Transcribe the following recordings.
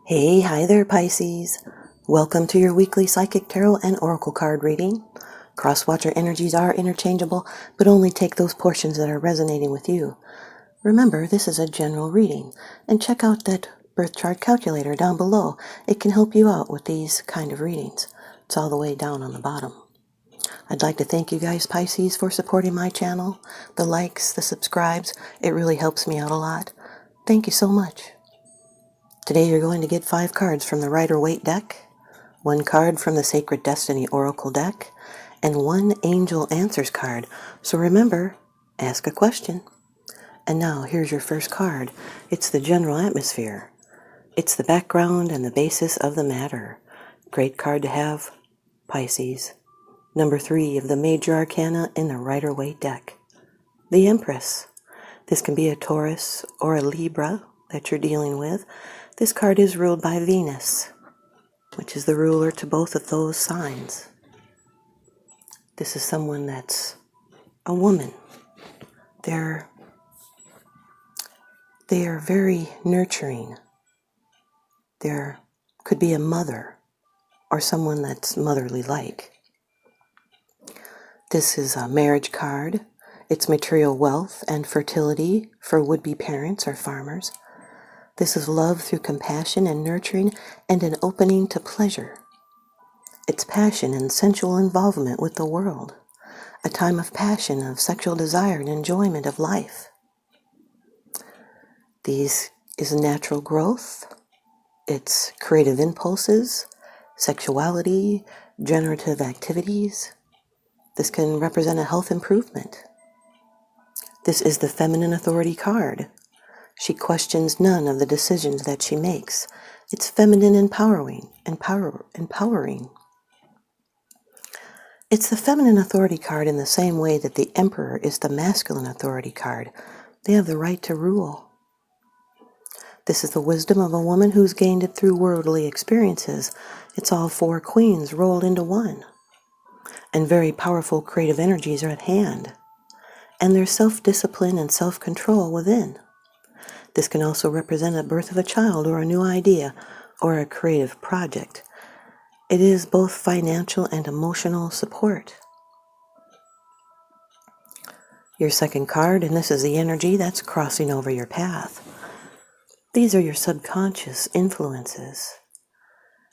Hi there, Pisces. Welcome to your weekly Psychic Tarot and Oracle card reading. Cross-watcher energies are interchangeable, but only take those portions that are resonating with you. Remember, this is a general reading, and check out that birth chart calculator down below. It can help you out with these kind of readings. It's all the way down on the bottom. I'd like to thank you guys, Pisces, for supporting my channel. The likes, the subscribes, it really helps me out a lot. Thank you so much. Today you're going to get 5 cards from the Rider-Waite deck, 1 card from the Sacred Destiny Oracle deck, and 1 Angel Answers card. So remember, ask a question. And now here's your first card. It's the general atmosphere. It's the background and the basis of the matter. Great card to have, Pisces. Number 3 of the major arcana in the Rider-Waite deck. The Empress. This can be a Taurus or a Libra that you're dealing with. This card is ruled by Venus, which is the ruler to both of those signs. This is someone that's a woman. They are very nurturing. There could be a mother or someone that's motherly-like. This is a marriage card. It's material wealth and fertility for would-be parents or farmers. This is love through compassion and nurturing and an opening to pleasure. It's passion and sensual involvement with the world. A time of passion, of sexual desire and enjoyment of life. These is natural growth. It's creative impulses, sexuality, generative activities. This can represent a health improvement. This is the feminine authority card. She questions none of the decisions that she makes. It's feminine empowering. It's the feminine authority card in the same way that the Emperor is the masculine authority card. They have the right to rule. This is the wisdom of a woman who's gained it through worldly experiences. It's all 4 queens rolled into one. And very powerful creative energies are at hand. And there's self-discipline and self-control within. This can also represent a birth of a child or a new idea or a creative project. It is both financial and emotional support. Your second card, and this is the energy that's crossing over your path. These are your subconscious influences.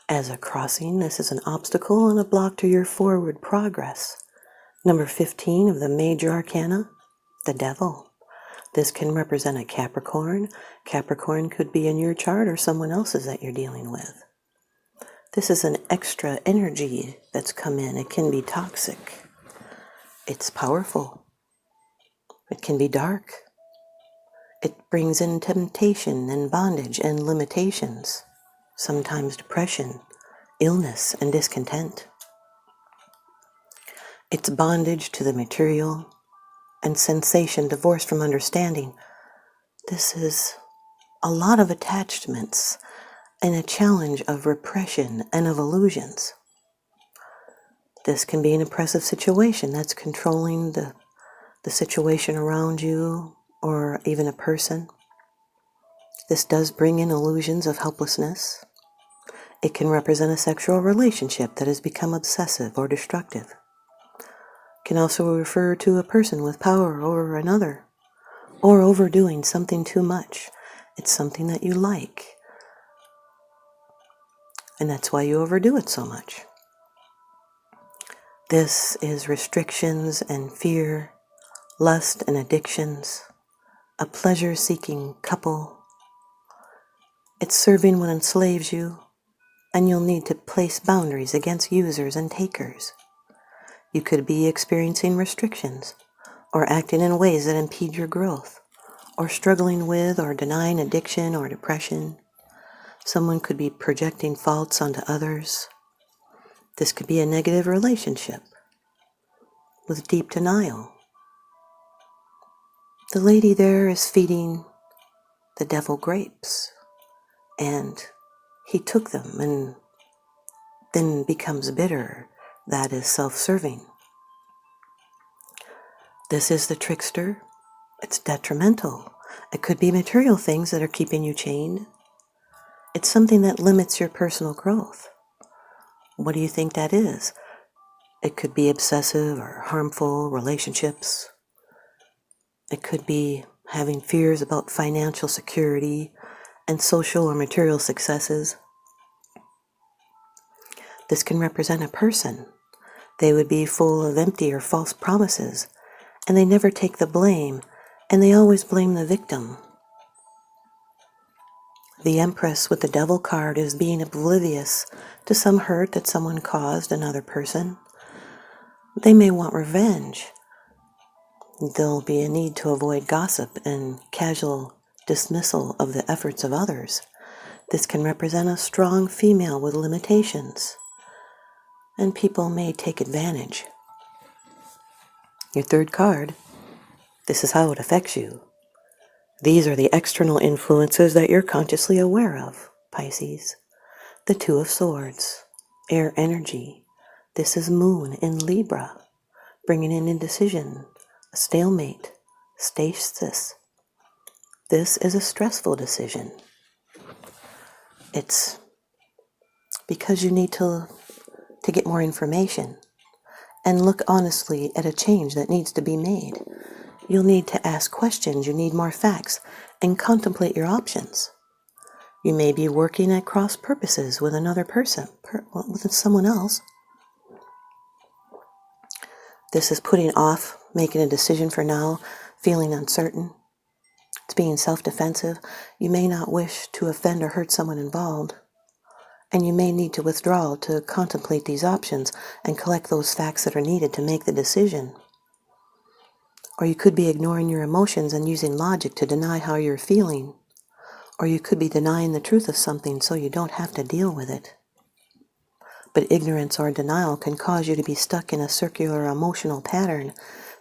As a crossing, this is an obstacle and a block to your forward progress. Number 15 of the major arcana, the Devil. This can represent a Capricorn. Capricorn could be in your chart or someone else's that you're dealing with. This is an extra energy that's come in. It can be toxic. It's powerful. It can be dark. It brings in temptation and bondage and limitations, sometimes depression, illness, and discontent. It's bondage to the material and sensation divorced from understanding. This is a lot of attachments and a challenge of repression and of illusions. This can be an oppressive situation that's controlling the situation around you or even a person. This does bring in illusions of helplessness. It can represent a sexual relationship that has become obsessive or destructive. It can also refer to a person with power over another or overdoing something too much. It's something that you like. And that's why you overdo it so much. This is restrictions and fear, lust and addictions, a pleasure-seeking couple. It's serving what enslaves you, and you'll need to place boundaries against users and takers. You could be experiencing restrictions, or acting in ways that impede your growth, or struggling with or denying addiction or depression. Someone could be projecting faults onto others. This could be a negative relationship with deep denial. The lady there is feeding the devil grapes, and he took them and then becomes bitter. That is self-serving. This is the trickster. It's detrimental. It could be material things that are keeping you chained. It's something that limits your personal growth. What do you think that is? It could be obsessive or harmful relationships. It could be having fears about financial security and social or material successes. This can represent a person. They would be full of empty or false promises, and they never take the blame, and they always blame the victim. The Empress with the Devil card is being oblivious to some hurt that someone caused another person. They may want revenge. There'll be a need to avoid gossip and casual dismissal of the efforts of others. This can represent a strong female with limitations, and people may take advantage. Your third card, this is how it affects you. These are the external influences that you're consciously aware of, Pisces. The Two of Swords, air energy. This is Moon in Libra, bringing in indecision, a stalemate, stasis. This is a stressful decision. It's because you need to get more information and look honestly at a change that needs to be made. You'll need to ask questions, you need more facts, and contemplate your options. You may be working at cross purposes with another person, with someone else. This is putting off making a decision for now, feeling uncertain. It's being self-defensive. You may not wish to offend or hurt someone involved, and you may need to withdraw to contemplate these options and collect those facts that are needed to make the decision. Or you could be ignoring your emotions and using logic to deny how you're feeling. Or you could be denying the truth of something so you don't have to deal with it. But ignorance or denial can cause you to be stuck in a circular emotional pattern.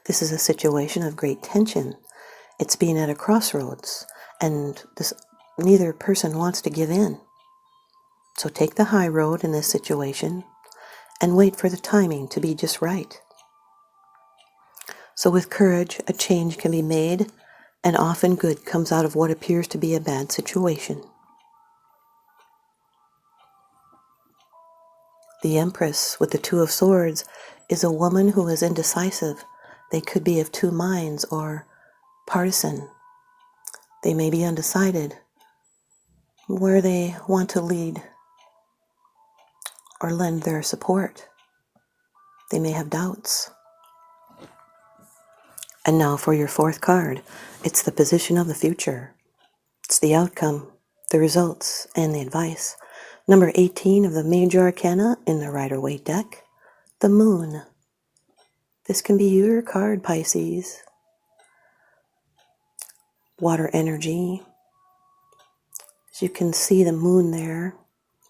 This is a situation of great tension. It's being at a crossroads, and neither person wants to give in. So take the high road in this situation and wait for the timing to be just right. So with courage, a change can be made, and often good comes out of what appears to be a bad situation. The Empress with the Two of Swords is a woman who is indecisive. They could be of two minds or partisan. They may be undecided where they want to lead or lend their support. They may have doubts. And now for your fourth card. It's the position of the future. It's the outcome, the results, and the advice. Number 18 of the Major Arcana in the Rider-Waite deck, the Moon. This can be your card, Pisces. Water energy. As you can see the moon there,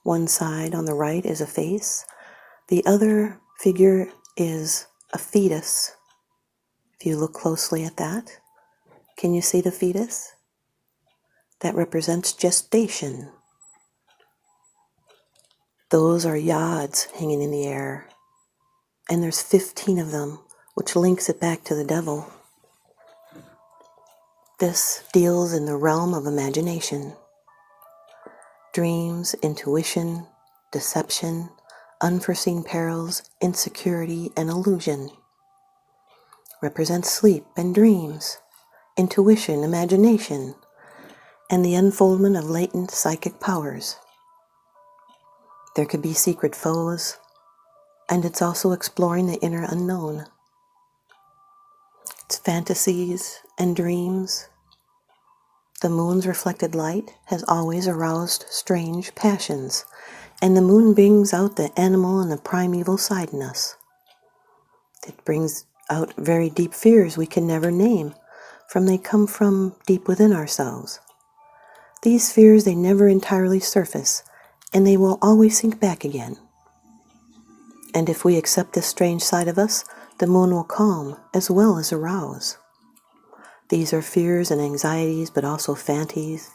one side on the right is a face. The other figure is a fetus. If you look closely at that, can you see the fetus? That represents gestation. Those are yods hanging in the air. And there's 15 of them, which links it back to the devil. This deals in the realm of imagination. Dreams, intuition, deception, unforeseen perils, insecurity, and illusion. Represents sleep and dreams, intuition, imagination, and the unfoldment of latent psychic powers. There could be secret foes, and it's also exploring the inner unknown. It's fantasies and dreams. The moon's reflected light has always aroused strange passions, and the moon brings out the animal and the primeval side in us. It brings out very deep fears we can never name, they come from deep within ourselves. These fears, they never entirely surface, and they will always sink back again. And if we accept this strange side of us, the moon will calm as well as arouse. These are fears and anxieties, but also fantasies.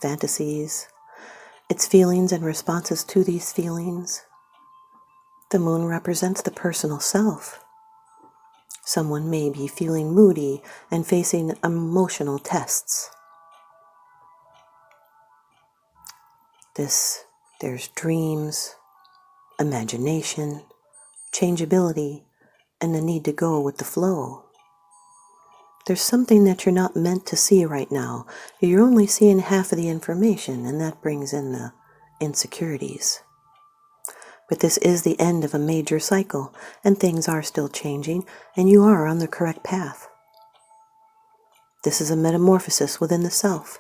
It's feelings and responses to these feelings. The moon represents the personal self. Someone may be feeling moody and facing emotional tests. This There's dreams, imagination, changeability, and the need to go with the flow. There's something that you're not meant to see right now. You're only seeing half of the information, and that brings in the insecurities. But this is the end of a major cycle, and things are still changing, and you are on the correct path. This is a metamorphosis within the self,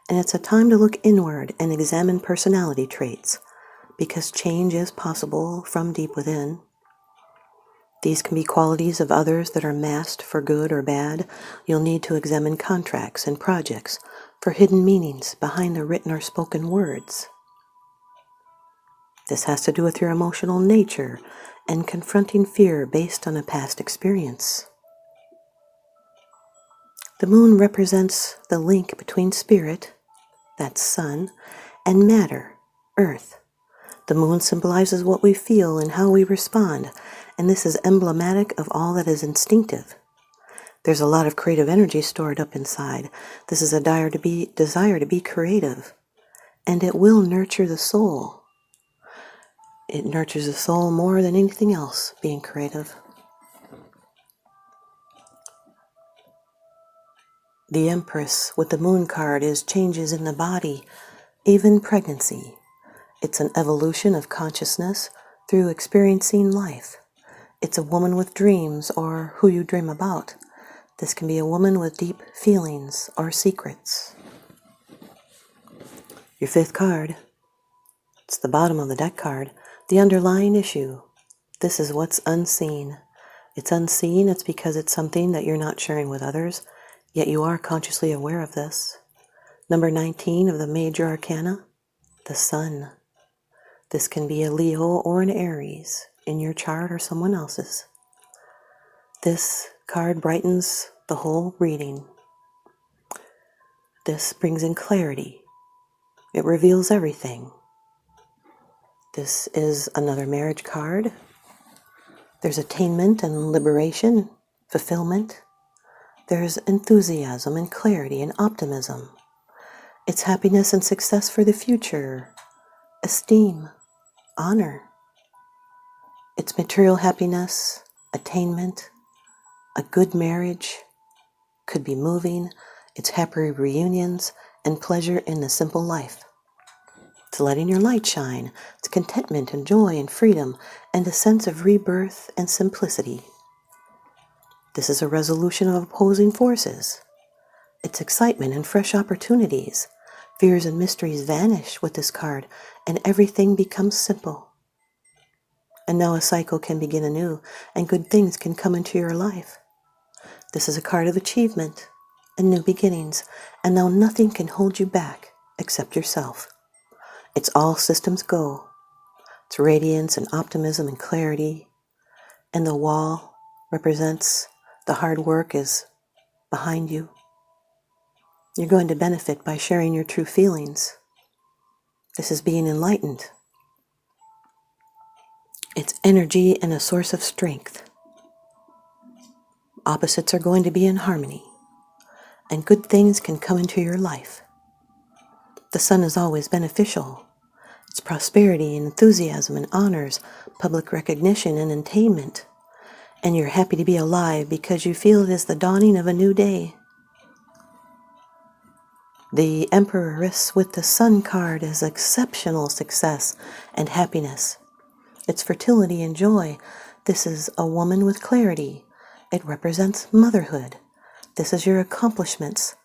and it's a time to look inward and examine personality traits, because change is possible from deep within. These can be qualities of others that are masked for good or bad. You'll need to examine contracts and projects for hidden meanings behind the written or spoken words. This has to do with your emotional nature and confronting fear based on a past experience. The moon represents the link between spirit, that's sun, and matter, earth. The moon symbolizes what we feel and how we respond, and this is emblematic of all that is instinctive. There's a lot of creative energy stored up inside. This is a desire to be creative, and it will nurture the soul. It nurtures the soul more than anything else, being creative. The Empress with the moon card is changes in the body, even pregnancy. It's an evolution of consciousness through experiencing life. It's a woman with dreams or who you dream about. This can be a woman with deep feelings or secrets. Your fifth card, it's the bottom of the deck card, the underlying issue. This is what's unseen. It's unseen, it's because it's something that you're not sharing with others, yet you are consciously aware of this. Number 19 of the major arcana, the sun. This can be a Leo or an Aries in your chart or someone else's. This card brightens the whole reading. This brings in clarity. It reveals everything. This is another marriage card. There's attainment and liberation, fulfillment. There's enthusiasm and clarity and optimism. It's happiness and success for the future, esteem, honor. It's material happiness, attainment, a good marriage, could be moving. It's happy reunions and pleasure in the simple life. It's letting your light shine. It's contentment and joy and freedom and a sense of rebirth and simplicity. This is a resolution of opposing forces. It's excitement and fresh opportunities. Fears and mysteries vanish with this card and everything becomes simple. And now a cycle can begin anew and good things can come into your life. This is a card of achievement and new beginnings, and now nothing can hold you back except yourself. It's all systems go. It's radiance and optimism and clarity, and the wall represents the hard work is behind you. You're going to benefit by sharing your true feelings. This is being enlightened. It's energy and a source of strength. Opposites are going to be in harmony, and good things can come into your life. The sun is always beneficial. It's prosperity and enthusiasm and honors, public recognition and attainment. And you're happy to be alive because you feel it is the dawning of a new day. The Empress with the Sun card is exceptional success and happiness. It's fertility and joy. This is a woman with clarity. It represents motherhood. This is your accomplishments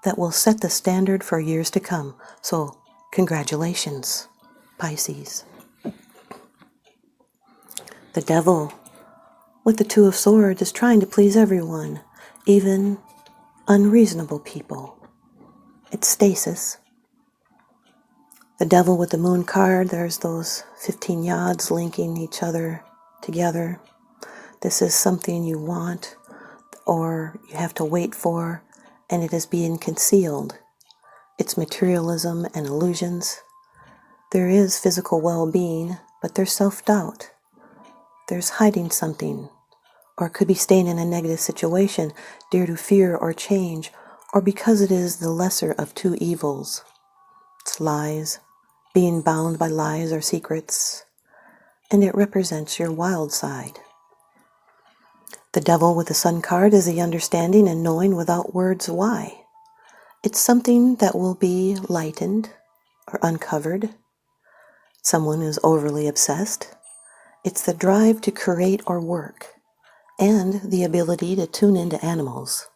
that will set the standard for years to come. So, congratulations, Pisces. The Devil with the Two of Swords is trying to please everyone, even unreasonable people. It's stasis. The Devil with the Moon card, there's those 15 yods linking each other together. This is something you want or you have to wait for, and it is being concealed. It's materialism and illusions. There is physical well-being, but there's self-doubt. There's hiding something, or it could be staying in a negative situation due to fear or change, or because it is the lesser of two evils. It's lies being bound by lies or secrets, and it represents your wild side. The Devil with the Sun card is the understanding and knowing without words why. It's something that will be lightened or uncovered. Someone is overly obsessed. It's the drive to create or work, and the ability to tune into animals.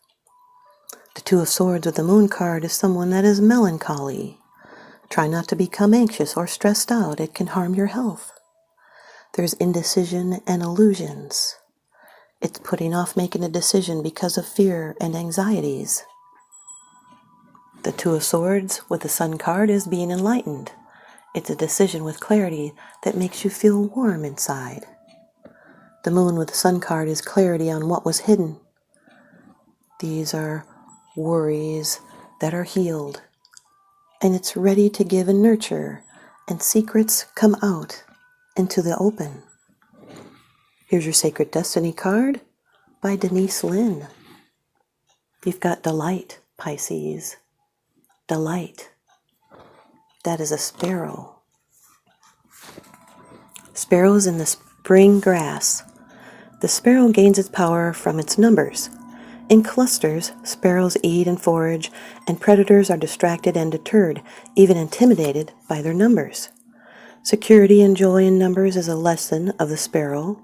The Two of Swords with the Moon card is someone that is melancholy. Try not to become anxious or stressed out. It can harm your health. There's indecision and illusions. It's putting off making a decision because of fear and anxieties. The Two of Swords with the Sun card is being enlightened. It's a decision with clarity that makes you feel warm inside. The Moon with the Sun card is clarity on what was hidden. These are worries that are healed, and it's ready to give and nurture, and secrets come out into the open. Here's your Sacred Destiny card by Denise Linn. You've got delight, Pisces. Delight. That is a sparrow. Sparrows in the spring grass. The sparrow gains its power from its numbers. In clusters, sparrows eat and forage, and predators are distracted and deterred, even intimidated by their numbers. Security and joy in numbers is a lesson of the sparrow.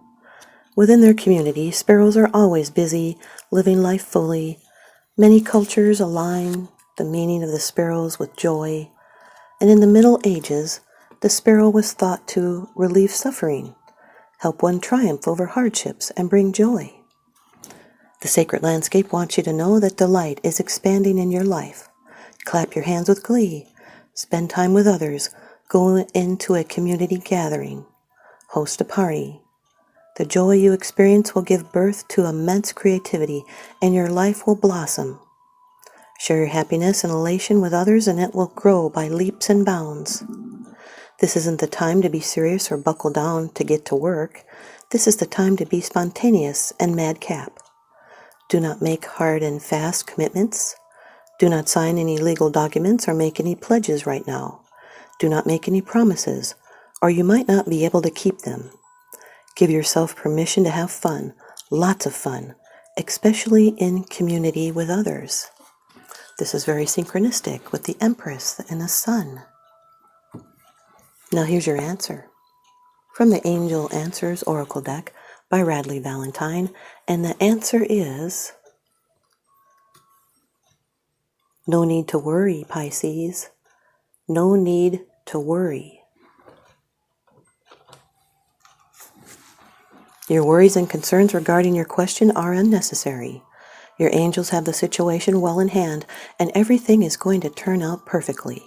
Within their community, sparrows are always busy, living life fully. Many cultures align the meaning of the sparrows with joy, and in the Middle Ages, the sparrow was thought to relieve suffering, help one triumph over hardships, and bring joy. The sacred landscape wants you to know that delight is expanding in your life. Clap your hands with glee. Spend time with others. Go into a community gathering. Host a party. The joy you experience will give birth to immense creativity, and your life will blossom. Share your happiness and elation with others, and it will grow by leaps and bounds. This isn't the time to be serious or buckle down to get to work. This is the time to be spontaneous and madcap. Do not make hard and fast commitments. Do not sign any legal documents or make any pledges right now. Do not make any promises, or you might not be able to keep them. Give yourself permission to have fun, lots of fun, especially in community with others. This is very synchronistic with the Empress and the Sun. Now here's your answer. From the Angel Answers Oracle deck by Radleigh Valentine, and the answer is no need to worry, Pisces. No need to worry. Your worries and concerns regarding your question are unnecessary. Your angels have the situation well in hand, and everything is going to turn out perfectly.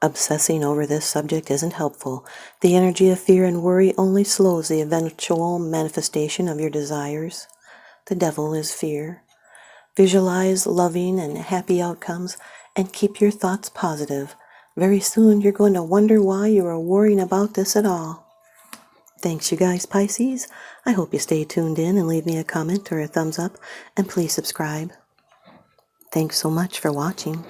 Obsessing over this subject isn't helpful. The energy of fear and worry only slows the eventual manifestation of your desires. The devil is fear. Visualize loving and happy outcomes and keep your thoughts positive. Very soon you're going to wonder why you are worrying about this at all. Thanks, you guys, Pisces. I hope you stay tuned in and leave me a comment or a thumbs up, and please subscribe. Thanks so much for watching.